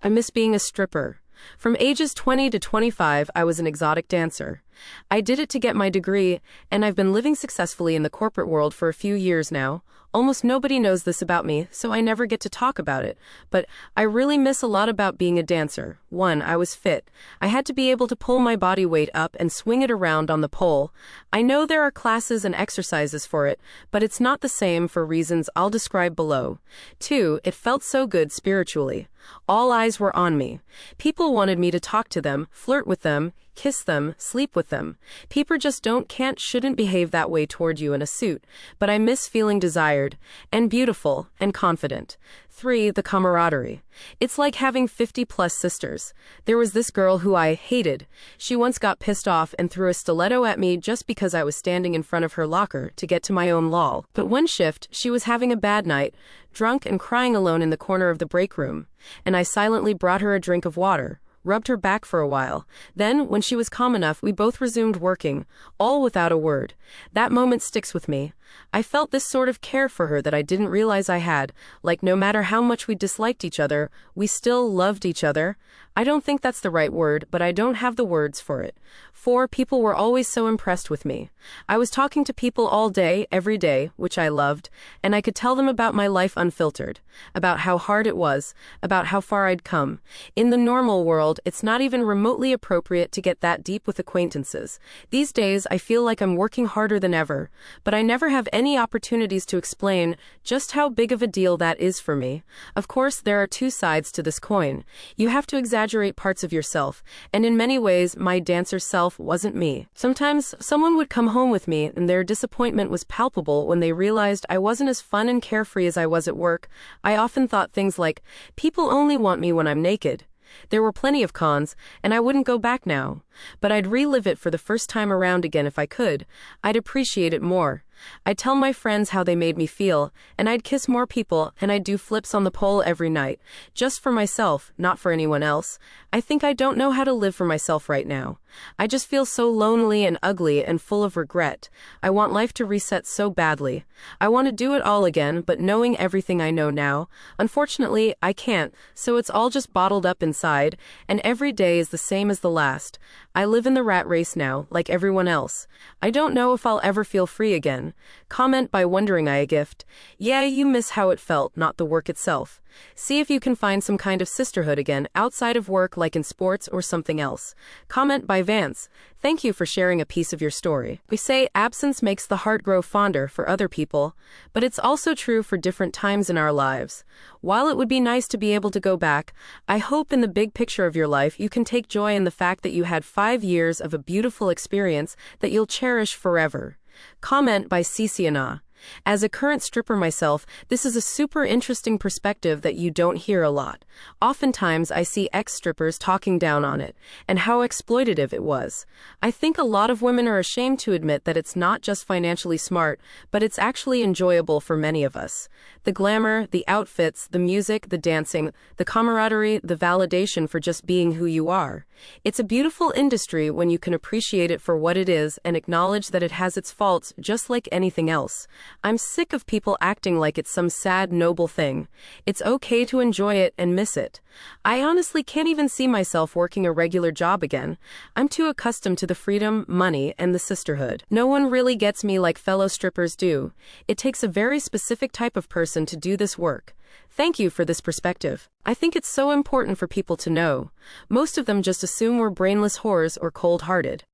I miss being a stripper. From ages 20 to 25, I was an exotic dancer. I did it to get my degree, and I've been living successfully in the corporate world for a few years now. Almost nobody knows this about me, so I never get to talk about it. But I really miss a lot about being a dancer. One, I was fit. I had to be able to pull my body weight up and swing it around on the pole. I know there are classes and exercises for it, but it's not the same for reasons I'll describe below. Two, it felt so good spiritually. All eyes were on me. People wanted me to talk to them, flirt with them, kiss them, sleep with them. People just shouldn't behave that way toward you in a suit, but I miss feeling desired, and beautiful, and confident. Three, the camaraderie. It's like having 50-plus sisters. There was this girl who I hated. She once got pissed off and threw a stiletto at me just because I was standing in front of her locker to get to my own lol. But one shift, she was having a bad night, drunk and crying alone in the corner of the break room, and I silently brought her a drink of water, rubbed her back for a while. Then, when she was calm enough, we both resumed working, all without a word. That moment sticks with me. I felt this sort of care for her that I didn't realize I had, like no matter how much we disliked each other, we still loved each other. I don't think that's the right word, but I don't have the words for it. Four, people were always so impressed with me. I was talking to people all day, every day, which I loved, and I could tell them about my life unfiltered, about how hard it was, about how far I'd come. In the normal world, it's not even remotely appropriate to get that deep with acquaintances. These days, I feel like I'm working harder than ever, but I never have any opportunities to explain just how big of a deal that is for me. Of course, there are two sides to this coin. You have to exaggerate parts of yourself, and in many ways, my dancer self wasn't me. Sometimes, someone would come home with me, and their disappointment was palpable when they realized I wasn't as fun and carefree as I was at work. I often thought things like, people only want me when I'm naked. There were plenty of cons, and I wouldn't go back now. But I'd relive it for the first time around again if I could. I'd appreciate it more. I'd tell my friends how they made me feel, and I'd kiss more people, and I'd do flips on the pole every night. Just for myself, not for anyone else. I think I don't know how to live for myself right now. I just feel so lonely and ugly and full of regret. I want life to reset so badly. I want to do it all again, but knowing everything I know now, unfortunately, I can't, so it's all just bottled up inside, and every day is the same as the last. I live in the rat race now, like everyone else. I don't know if I'll ever feel free again. Comment by wondering I a gift. Yeah, you miss how it felt, not the work itself. See if you can find some kind of sisterhood again, outside of work like in sports or something else. Comment by Vance. Thank you for sharing a piece of your story. We say absence makes the heart grow fonder for other people, but it's also true for different times in our lives. While it would be nice to be able to go back, I hope in the big picture of your life you can take joy in the fact that you had 5 years of a beautiful experience that you'll cherish forever. Comment by Ciciana. As a current stripper myself, this is a super interesting perspective that you don't hear a lot. Oftentimes, I see ex-strippers talking down on it, and how exploitative it was. I think a lot of women are ashamed to admit that it's not just financially smart, but it's actually enjoyable for many of us. The glamour, the outfits, the music, the dancing, the camaraderie, the validation for just being who you are. It's a beautiful industry when you can appreciate it for what it is and acknowledge that it has its faults just like anything else. I'm sick of people acting like it's some sad, noble thing. It's okay to enjoy it and miss it. I honestly can't even see myself working a regular job again. I'm too accustomed to the freedom, money, and the sisterhood. No one really gets me like fellow strippers do. It takes a very specific type of person to do this work. Thank you for this perspective. I think it's so important for people to know. Most of them just assume we're brainless whores or cold-hearted.